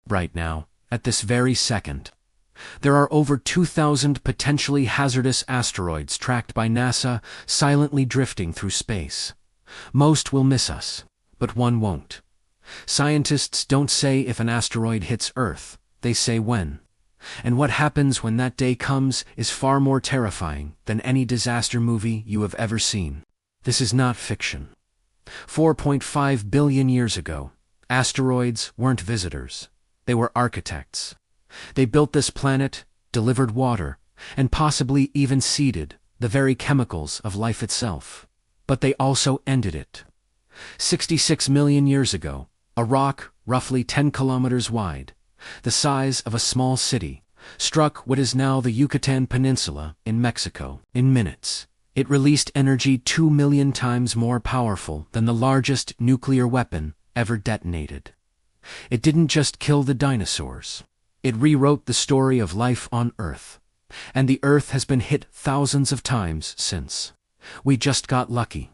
right now, at this very second. There are over 2,000 potentially hazardous asteroids tracked by NASA silently drifting through space. Most will miss us, but one won't. Scientists don't say if an asteroid hits Earth, they say when. And what happens when that day comes is far more terrifying than any disaster movie you have ever seen. This is not fiction. 4.5 billion years ago, asteroids weren't visitors. They were architects. They built this planet, delivered water, and possibly even seeded the very chemicals of life itself. But they also ended it. 66 million years ago, a rock roughly 10 kilometers wide, the size of a small city, struck what is now the Yucatan Peninsula in Mexico. In minutes, it released energy 2 million times more powerful than the largest nuclear weapon ever detonated. It didn't just kill the dinosaurs. It rewrote the story of life on Earth. And the Earth has been hit thousands of times since. We just got lucky.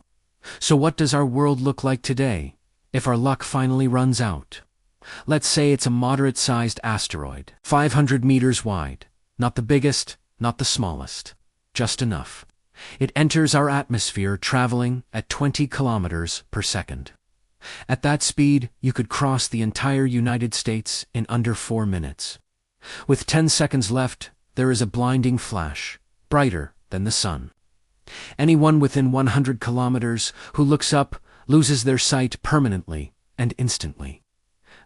So what does our world look like today, if our luck finally runs out? Let's say it's a moderate-sized asteroid, 500 meters wide. Not the biggest, not the smallest. Just enough. It enters our atmosphere traveling at 20 kilometers per second. At that speed, you could cross the entire United States in under 4 minutes. With 10 seconds left, there is a blinding flash, brighter than the sun. Anyone within 100 kilometers who looks up loses their sight permanently and instantly.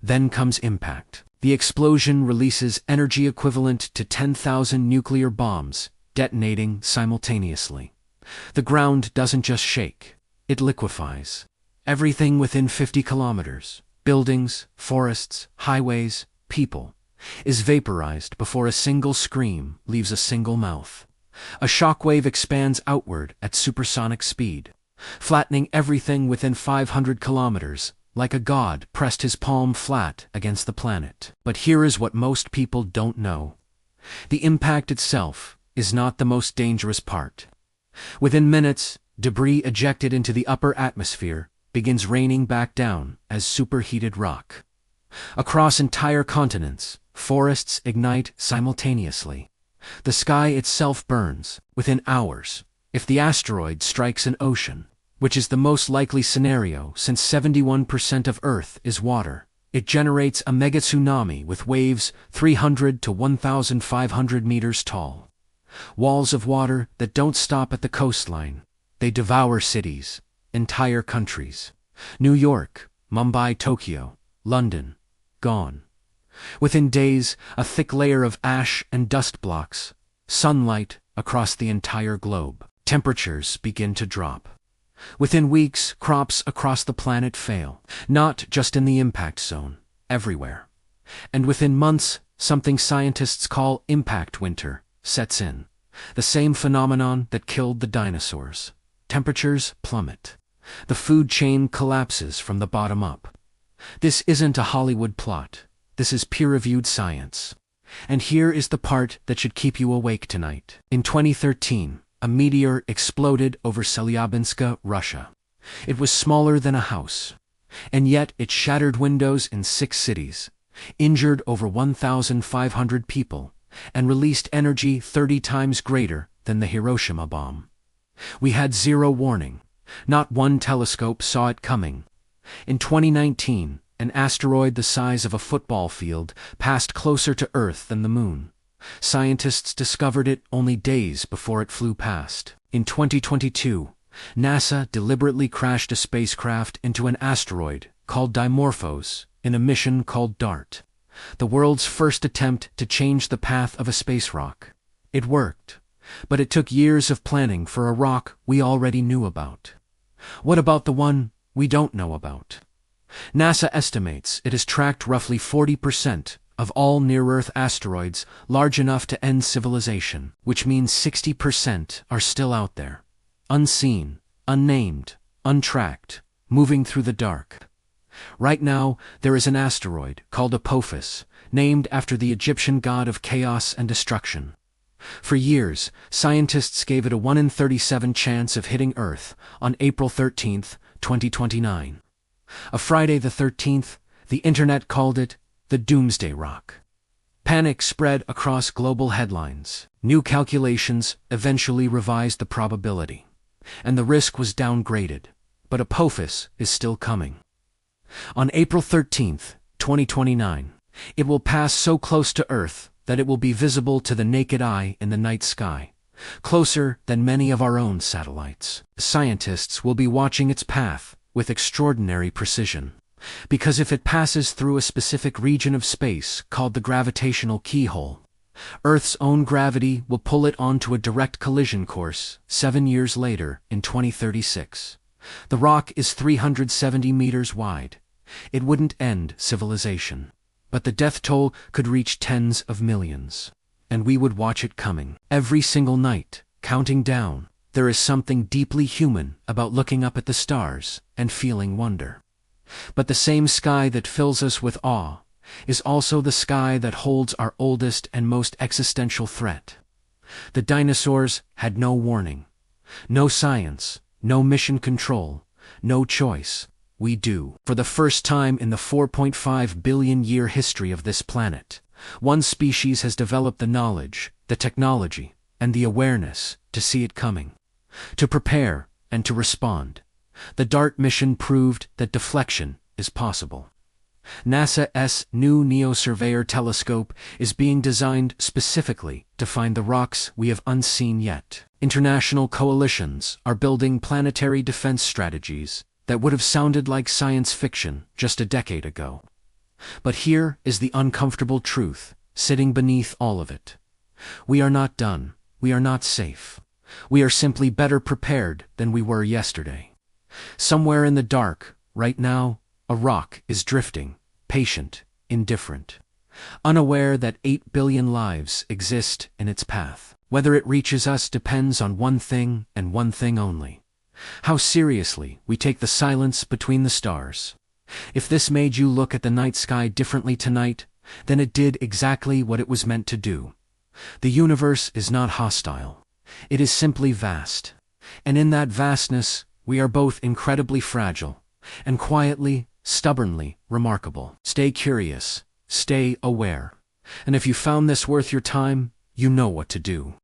Then comes impact. The explosion releases energy equivalent to 10,000 nuclear bombs, detonating simultaneously. The ground doesn't just shake, it liquefies. Everything within 50 kilometers, buildings, forests, highways, people, is vaporized before a single scream leaves a single mouth. A shockwave expands outward at supersonic speed, flattening everything within 500 kilometers, like a god pressed his palm flat against the planet. But here is what most people don't know. The impact itself is not the most dangerous part. Within minutes, debris ejected into the upper atmosphere begins raining back down as superheated rock. Across entire continents, forests ignite simultaneously. The sky itself burns within hours if the asteroid strikes an ocean, which is the most likely scenario since 71% of Earth is water. It generates a megatsunami with waves 300 to 1,500 meters tall. Walls of water that don't stop at the coastline. They devour cities, entire countries. New York, Mumbai, Tokyo, London, gone. Within days, a thick layer of ash and dust blocks sunlight across the entire globe. Temperatures begin to drop. Within weeks, crops across the planet fail, not just in the impact zone, everywhere. And within months, something scientists call impact winter sets in, the same phenomenon that killed the dinosaurs. Temperatures plummet. The food chain collapses from the bottom up. This isn't a Hollywood plot. This is peer-reviewed science. And here is the part that should keep you awake tonight. In 2013, a meteor exploded over Chelyabinsk, Russia. It was smaller than a house. And yet it shattered windows in 6 cities, injured over 1,500 people, and released energy 30 times greater than the Hiroshima bomb. We had zero warning. Not one telescope saw it coming. In 2019, an asteroid the size of a football field passed closer to Earth than the Moon. Scientists discovered it only days before it flew past. In 2022, NASA deliberately crashed a spacecraft into an asteroid called Dimorphos in a mission called DART, the world's first attempt to change the path of a space rock. It worked, but it took years of planning for a rock we already knew about. What about the one we don't know about? NASA estimates it has tracked roughly 40% of all near-Earth asteroids large enough to end civilization, which means 60% are still out there, unseen, unnamed, untracked, moving through the dark. Right now, there is an asteroid called Apophis, named after the Egyptian god of chaos and destruction. For years, scientists gave it a 1 in 37 chance of hitting Earth on April 13, 2029. A Friday the 13th, the internet called it the Doomsday Rock. Panic spread across global headlines. New calculations eventually revised the probability, and the risk was downgraded, but Apophis is still coming. On April 13, 2029, it will pass so close to Earth that it will be visible to the naked eye in the night sky, closer than many of our own satellites. Scientists will be watching its path with extraordinary precision, because if it passes through a specific region of space called the gravitational keyhole, Earth's own gravity will pull it onto a direct collision course 7 years later in 2036. The rock is 370 meters wide. It wouldn't end civilization, but the death toll could reach tens of millions. And we would watch it coming. Every single night, counting down. There is something deeply human about looking up at the stars and feeling wonder. But the same sky that fills us with awe is also the sky that holds our oldest and most existential threat. The dinosaurs had no warning, no science, no mission control, no choice. We do. For the first time in the 4.5 billion year history of this planet, one species has developed the knowledge, the technology, and the awareness to see it coming, to prepare and to respond. The DART mission proved that deflection is possible. NASA's new NEO-Surveyor telescope is being designed specifically to find the rocks we have unseen yet. International coalitions are building planetary defense strategies that would have sounded like science fiction just a decade ago. But here is the uncomfortable truth, sitting beneath all of it. We are not done. We are not safe. We are simply better prepared than we were yesterday. Somewhere in the dark, right now, a rock is drifting, patient, indifferent, unaware that 8 billion lives exist in its path. Whether it reaches us depends on one thing and one thing only: how seriously we take the silence between the stars. If this made you look at the night sky differently tonight, then it did exactly what it was meant to do. The universe is not hostile. It is simply vast. And in that vastness, we are both incredibly fragile and quietly, stubbornly remarkable. Stay curious, stay aware. And if you found this worth your time, you know what to do.